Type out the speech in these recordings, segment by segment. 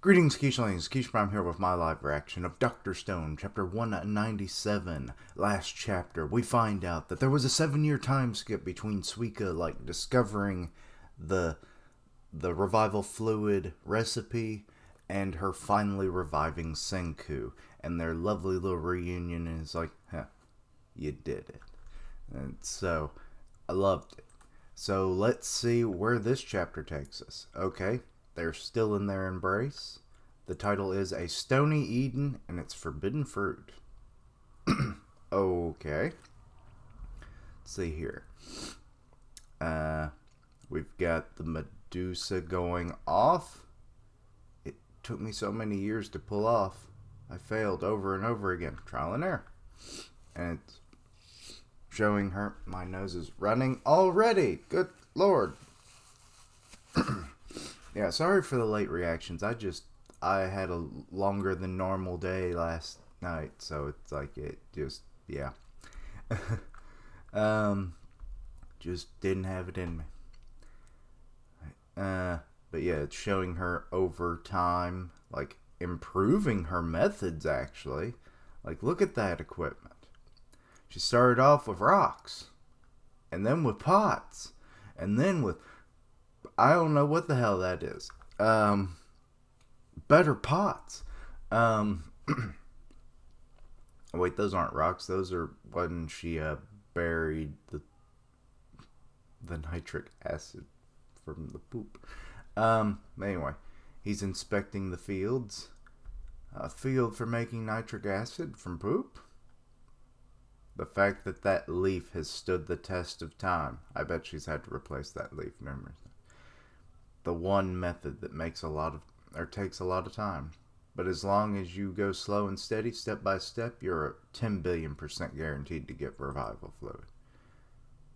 Greetings, Keishlings. Keish Prime here with my live reaction of Dr. Stone, chapter 197. Last chapter, we find out that there was a 7-year time skip between Suika, discovering the revival fluid recipe and her finally reviving Senku. And their lovely little reunion is like, you did it. And so, I loved it. So, let's see where this chapter takes us. Okay. They're still in their embrace. The title is A Stony Eden, and it's Forbidden Fruit. Okay. Let's see here. We've got the medusa going off. It took me so many years to pull off. I failed over and over again. Trial and error. And it's showing her my nose is running already. Good Lord. Yeah, sorry for the late reactions. I had a longer than normal day last night, so it's like yeah. Just didn't have it in me. But yeah, it's showing her over time, improving her methods actually. Look at that equipment. She started off with rocks, and then with pots, and then with I don't know what the hell that is. Better pots. Wait, those aren't rocks. Those are when she buried the nitric acid from the poop. Anyway, he's inspecting the fields. A field for making nitric acid from poop? The fact that that leaf has stood the test of time. I bet she's had to replace that leaf numerous times. The one method that takes a lot of time. But as long as you go slow and steady, step by step, you're 10 billion% guaranteed to get revival fluid.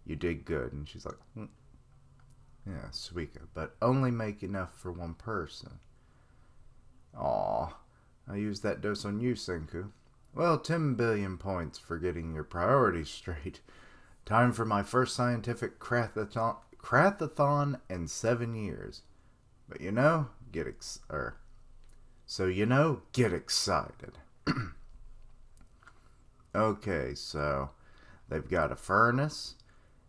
You did good. And she's like, yeah, Suika, but only make enough for one person. Aw, I used that dose on you, Senku. Well, 10 billion points for getting your priorities straight. Time for my first scientific crathathon in 7 years. But get excited. Okay, so they've got a furnace.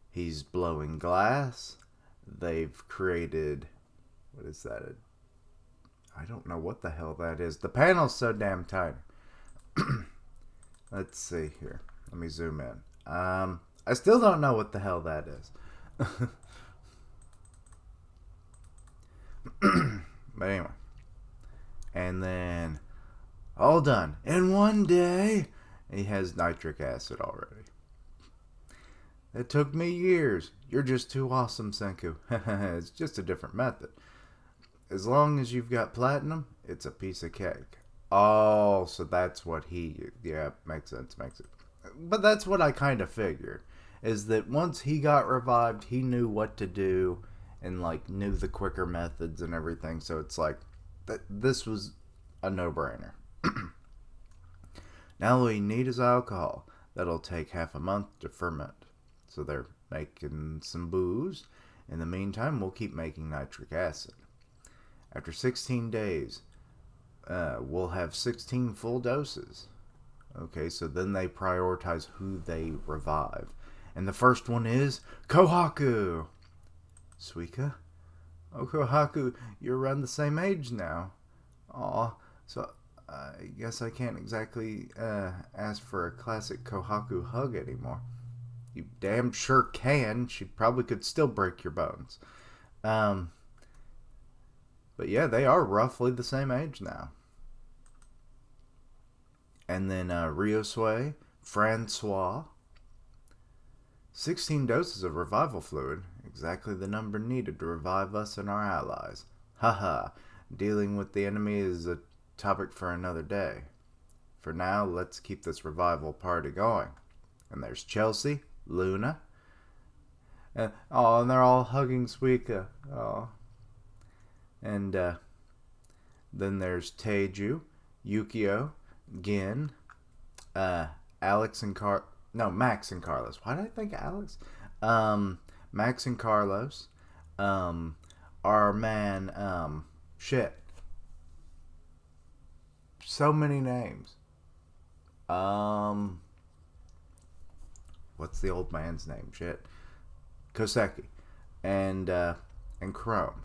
He's blowing glass. They've created, what is that? I don't know what the hell that is. The panel's so damn tiny. Let's see here. Let me zoom in. I still don't know what the hell that is. But anyway. And then, all done. In one day, he has nitric acid already. It took me years. You're just too awesome, Senku. It's just a different method. As long as you've got platinum, it's a piece of cake. Oh, so that's what yeah, makes sense. But that's what I kind of figured, is that once he got revived, he knew what to do and knew the quicker methods and everything. So it's this was a no-brainer. Now all we need is alcohol. That'll take half a month to ferment. So they're making some booze. In the meantime, we'll keep making nitric acid. After 16 days, we'll have 16 full doses. Okay, so then they prioritize who they revive. And the first one is Kohaku. Suika? Oh, Kohaku, you're around the same age now. Aw, so I guess I can't exactly ask for a classic Kohaku hug anymore. You damn sure can. She probably could still break your bones. But yeah, they are roughly the same age now. And then Ryosue, Francois. 16 doses of revival fluid. Exactly the number needed to revive us and our allies. Haha, dealing with the enemy is a topic for another day. For now, let's keep this revival party going. And there's Chelsea, Luna. And they're all hugging Suika. Oh. And then there's Teiju, Yukio, Gin, Max and Carlos. Why did I think Alex? Max and Carlos. Our man, so many names. What's the old man's name? Shit. Koseki. And Chrome.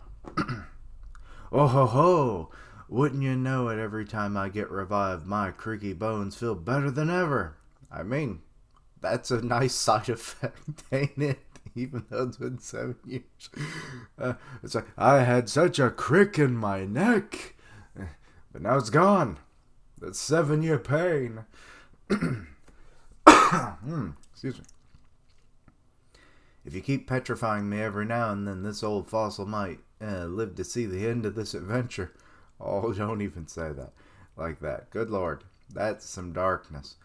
Oh ho ho! Wouldn't you know it, every time I get revived, my creaky bones feel better than ever. I mean, that's a nice side effect, ain't it? Even though it's been 7 years. It's like, I had such a crick in my neck, but now it's gone. That's 7-year pain. Excuse me. If you keep petrifying me every now and then, this old fossil might live to see the end of this adventure. Oh, don't even say that like that. Good Lord, that's some darkness.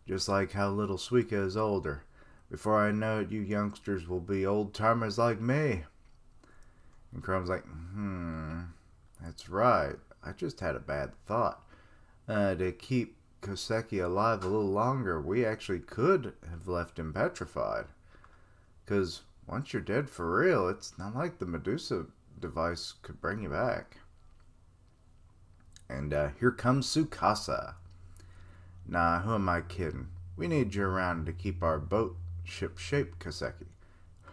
Just like how little Suika is older. Before I know it, you youngsters will be old-timers like me. And Chrome's like, that's right. I just had a bad thought. To keep Koseki alive a little longer, we actually could have left him petrified. Because once you're dead for real, it's not like the Medusa device could bring you back. And here comes Sukasa. Nah, who am I kidding? We need you around to keep our boat ship shape, Koseki.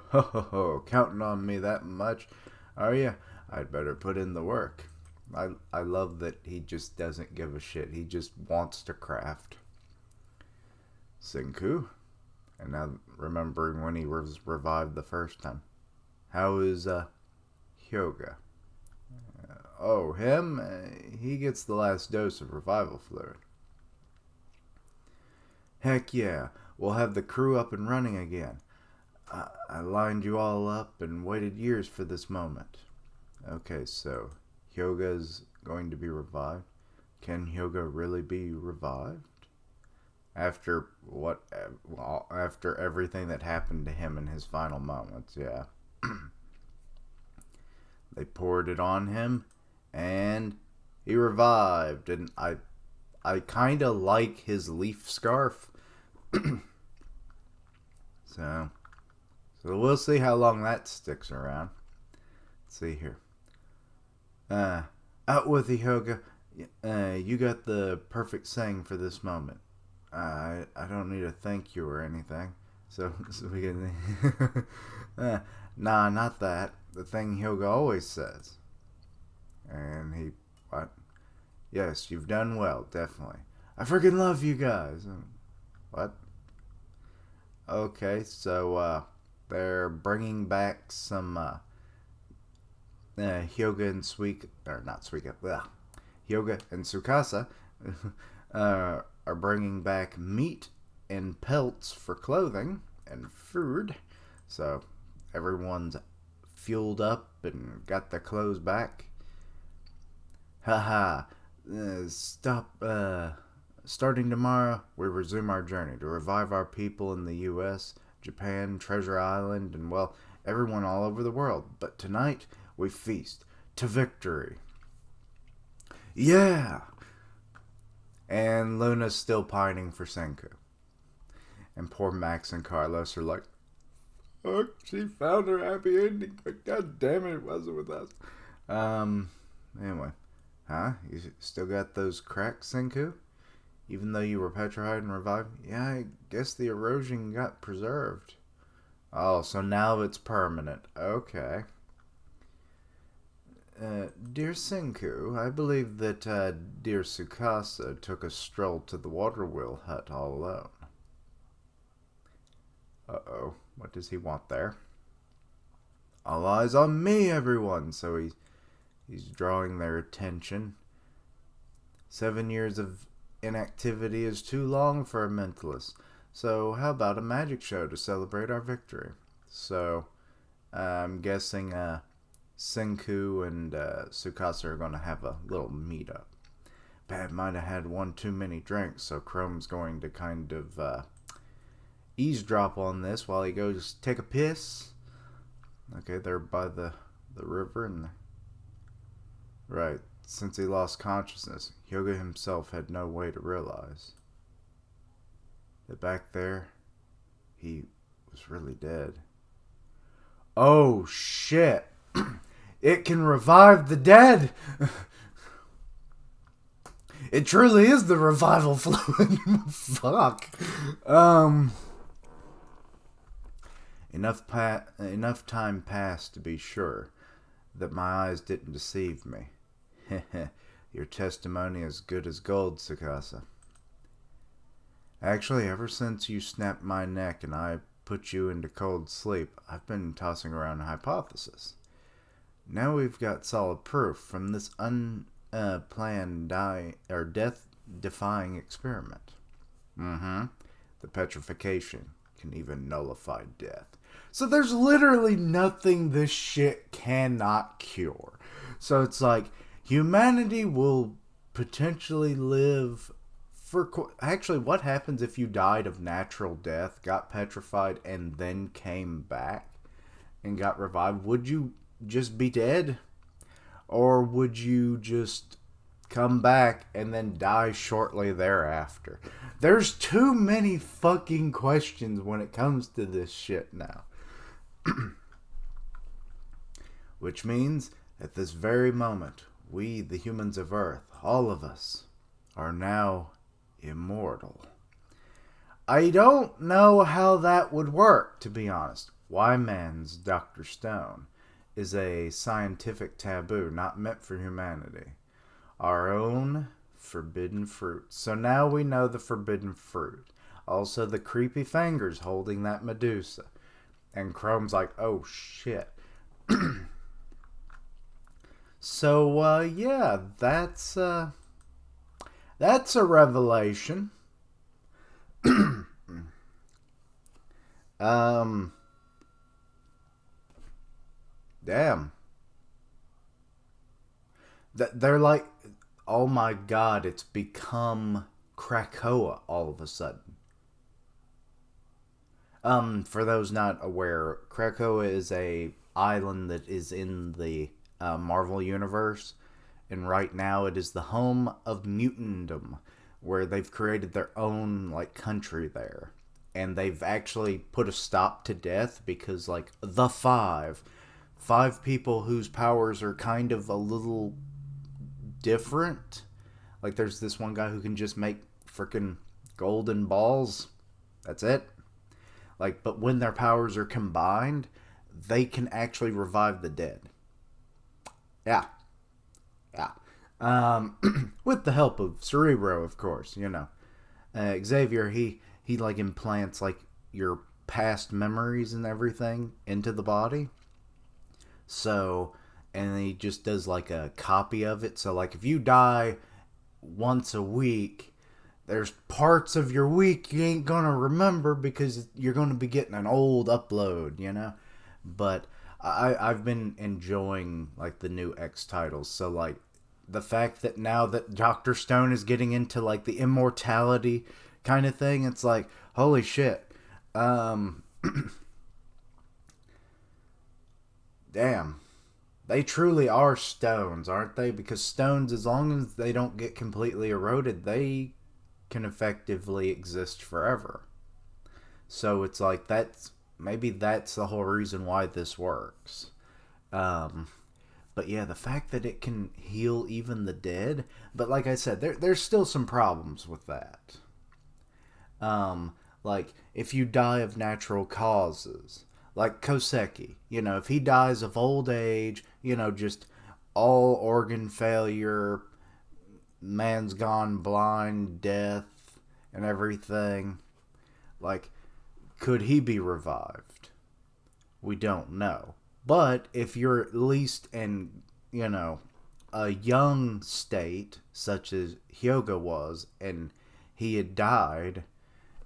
Ho ho ho, counting on me that much? Are ya? I'd better put in the work. I love that he just doesn't give a shit. He just wants to craft. Senku? And now remembering when he was revived the first time. How is Hyoga? Oh, him? He gets the last dose of revival fluid. Heck yeah, we'll have the crew up and running again. I lined you all up and waited years for this moment. Okay, so Hyoga's going to be revived. Can Hyoga really be revived? After what? Well, after everything that happened to him in his final moments, yeah. They poured it on him, and he revived. And I kind of like his leaf scarf. So we'll see how long that sticks around. Let's see here. Out with the Hyoga. You got the perfect saying for this moment. I don't need a thank you or anything. So we can. Nah, not that. The thing Hyoga always says. And he, what? Yes, you've done well, definitely. I freaking love you guys. What? Okay, so they're bringing back some Hyoga and Suika, or not Suika, Hyoga and Sukasa are bringing back meat and pelts for clothing and food. So everyone's fueled up and got their clothes back. Haha. Starting tomorrow, we resume our journey to revive our people in the U.S., Japan, Treasure Island, and, well, everyone all over the world. But tonight, we feast to victory. Yeah! And Luna's still pining for Senku. And poor Max and Carlos are like, oh, she found her happy ending, but god damn it wasn't with us. Anyway. Huh? You still got those cracks, Senku? Even though you were petrified and revived? Yeah, I guess the erosion got preserved. Oh, so now it's permanent. Okay. Dear Senku, I believe that dear Sukasa took a stroll to the water wheel hut all alone. Uh-oh. What does he want there? All eyes on me, everyone! So he's drawing their attention. 7 years of inactivity is too long for a mentalist. So how about a magic show to celebrate our victory? So I'm guessing Senku and Sukasa are going to have a little meetup. Bad might have had one too many drinks, so Chrome's going to kind of eavesdrop on this while he goes take a piss. Okay, they're by the river and right. Since he lost consciousness, Hyoga himself had no way to realize that back there, he was really dead. Oh, shit. It can revive the dead. It truly is the revival fluid. Fuck. Enough time passed to be sure that my eyes didn't deceive me. Your testimony is good as gold, Sukasa. Actually, ever since you snapped my neck and I put you into cold sleep, I've been tossing around a hypothesis. Now we've got solid proof from this unplanned death-defying experiment. The petrification can even nullify death. So there's literally nothing this shit cannot cure. So it's like, humanity will potentially live for... Actually, what happens if you died of natural death, got petrified, and then came back and got revived? Would you just be dead? Or would you just come back and then die shortly thereafter? There's too many fucking questions when it comes to this shit now. Which means, at this very moment, we, the humans of Earth, all of us, are now immortal. I don't know how that would work, to be honest. Wyman's Dr. Stone is a scientific taboo, not meant for humanity. Our own forbidden fruit. So now we know the forbidden fruit. Also the creepy fingers holding that medusa. And Chrome's like, oh shit. So, yeah, that's a revelation. Damn. They're like, oh my god, it's become Krakoa all of a sudden. For those not aware, Krakoa is a island that is in the Marvel Universe, and right now it is the home of mutantdom, where they've created their own, like, country there. And they've actually put a stop to death because, like, the five people whose powers are kind of a little different. Like, there's this one guy who can just make freaking golden balls. That's it. Like, but when their powers are combined, they can actually revive the dead. Yeah. With the help of Cerebro, of course, you know. Xavier, he like implants like your past memories and everything into the body. So, and he just does like a copy of it. So like if you die once a week, there's parts of your week you ain't gonna remember because you're gonna be getting an old upload, you know? But I've been enjoying like the new X titles. So like the fact that now that Dr. Stone is getting into like the immortality kind of thing, it's like, holy shit. Damn. They truly are stones, aren't they? Because stones, as long as they don't get completely eroded, they can effectively exist forever. So it's like, maybe that's the whole reason why this works. But yeah, the fact that it can heal even the dead. But like I said, there's still some problems with that. Like, if you die of natural causes, like Koseki, you know, if he dies of old age, you know, just all organ failure, man's gone blind, death, and everything, like, could he be revived? We don't know. But if you're at least in, you know, a young state, such as Hyoga was, and he had died,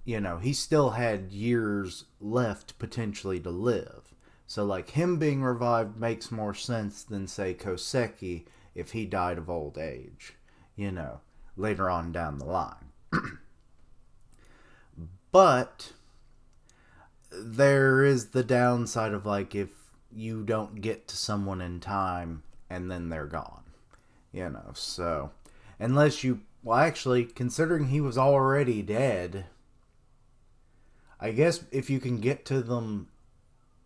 you know, he still had years left potentially to live. So, like, him being revived makes more sense than, say, Koseki if he died of old age, you know, later on down the line. But there is the downside of, like, if you don't get to someone in time and then they're gone, you know, so unless you, well, actually, considering he was already dead, I guess if you can get to them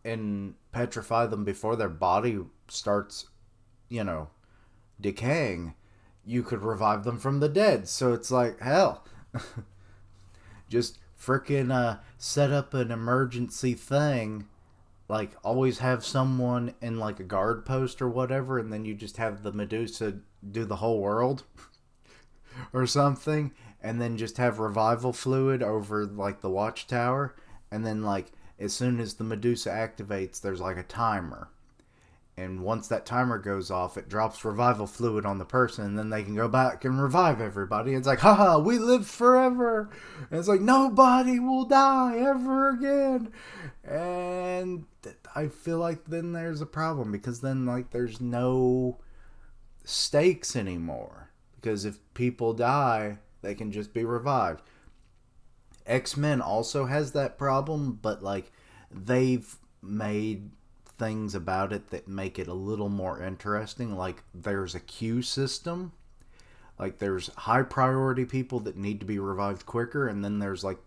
and petrify them before their body starts, you know, decaying, you could revive them from the dead. So it's like, hell, just freaking set up an emergency thing. Like, always have someone in, like, a guard post or whatever, and then you just have the Medusa do the whole world or something, and then just have revival fluid over, like, the watchtower, and then, like, as soon as the Medusa activates, there's, like, a timer. And once that timer goes off, it drops revival fluid on the person, and then they can go back and revive everybody. It's like, haha, we live forever. And it's like, nobody will die ever again. And I feel like then there's a problem, because then, like, there's no stakes anymore. Because if people die, they can just be revived. X-Men also has that problem, but, like, they've made things about it that make it a little more interesting. Like, there's a queue system. Like, there's high priority people that need to be revived quicker, and then there's, like,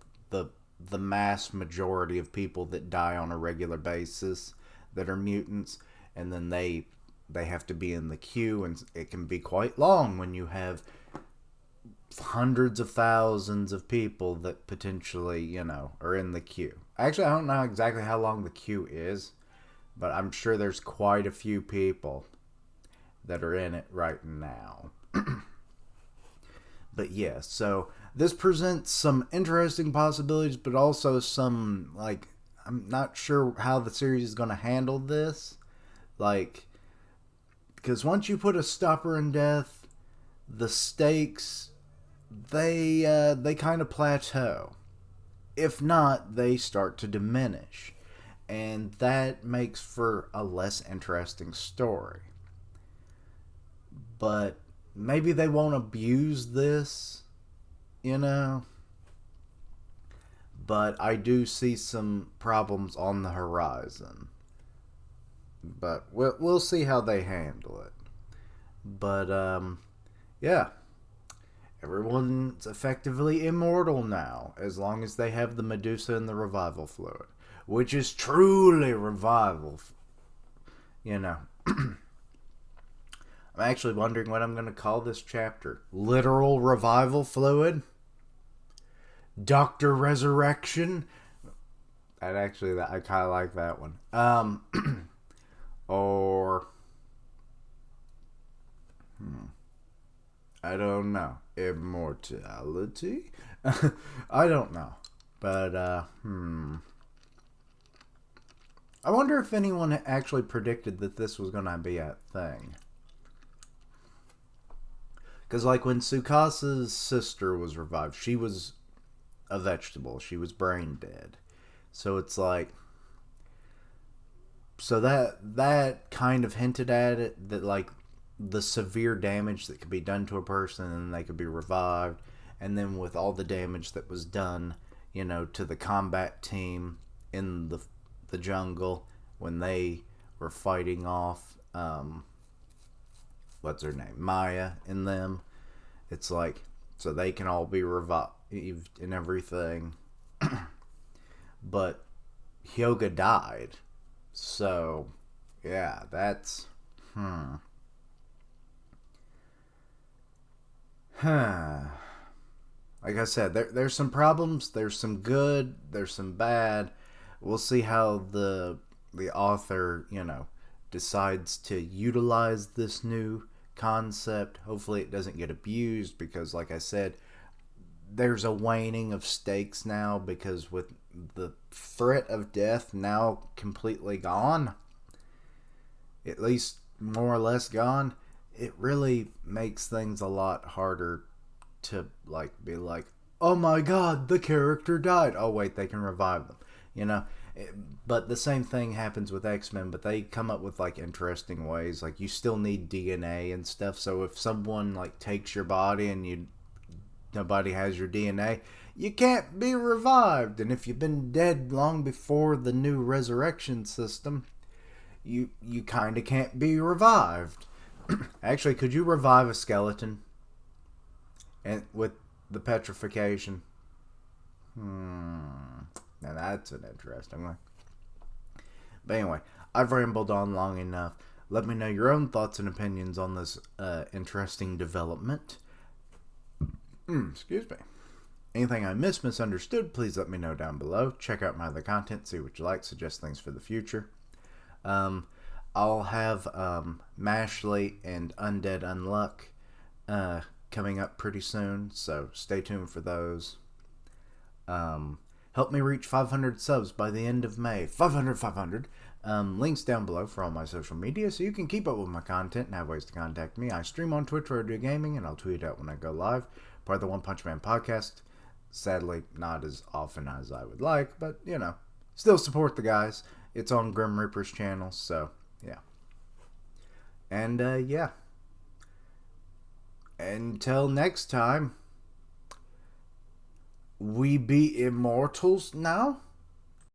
the mass majority of people that die on a regular basis that are mutants, and then they have to be in the queue, and it can be quite long when you have hundreds of thousands of people that potentially, you know, are in the queue. Actually, I don't know exactly how long the queue is, but I'm sure there's quite a few people that are in it right now. But yeah, so this presents some interesting possibilities, but also some, like, I'm not sure how the series is going to handle this. Like, because once you put a stopper in death, the stakes, they kind of plateau. If not, they start to diminish. And that makes for a less interesting story. But maybe they won't abuse this, you know? But I do see some problems on the horizon. But we'll see how they handle it. But, yeah. Everyone's effectively immortal now, as long as they have the Medusa and the revival fluid. Which is truly revival. You know. I'm actually wondering what I'm going to call this chapter. Literal revival fluid? Dr. Resurrection? I kind of like that one. Or... I don't know. Immortality? I don't know. But, I wonder if anyone actually predicted that this was going to be a thing. Because, like, when Sukasa's sister was revived, she was a vegetable. She was brain dead. So it's like... So that kind of hinted at it, that, like, the severe damage that could be done to a person and they could be revived. And then with all the damage that was done, you know, to the combat team in the jungle when they were fighting off what's her name, Maya, in them, it's like, so they can all be revived and everything. But Hyoga died, so yeah, that's like I said, there's some problems, there's some good, there's some bad. We'll see how the author, you know, decides to utilize this new concept. Hopefully it doesn't get abused, because like I said, there's a waning of stakes now, because with the threat of death now completely gone, at least more or less gone, it really makes things a lot harder to, like, be like, oh my god, the character died. Oh wait, they can revive them. You know, but the same thing happens with X-Men, but they come up with, like, interesting ways. Like, you still need DNA and stuff, so if someone, like, takes your body and nobody has your DNA, you can't be revived. And if you've been dead long before the new resurrection system, you kind of can't be revived. Actually, could you revive a skeleton and with the petrification? Now that's an interesting one. But anyway, I've rambled on long enough. Let me know your own thoughts and opinions on this interesting development. Excuse me. Anything I misunderstood, please let me know down below. Check out my other content, see what you like, suggest things for the future. I'll have Mashley and Undead Unluck coming up pretty soon, so stay tuned for those. Help me reach 500 subs by the end of May. 500. Links down below for all my social media, so you can keep up with my content and have ways to contact me. I stream on Twitch or do gaming, and I'll tweet out when I go live. Part of the One Punch Man podcast. Sadly, not as often as I would like, but, you know, still support the guys. It's on Grim Reaper's channel, so, yeah. And, yeah. Until next time, we be immortals now?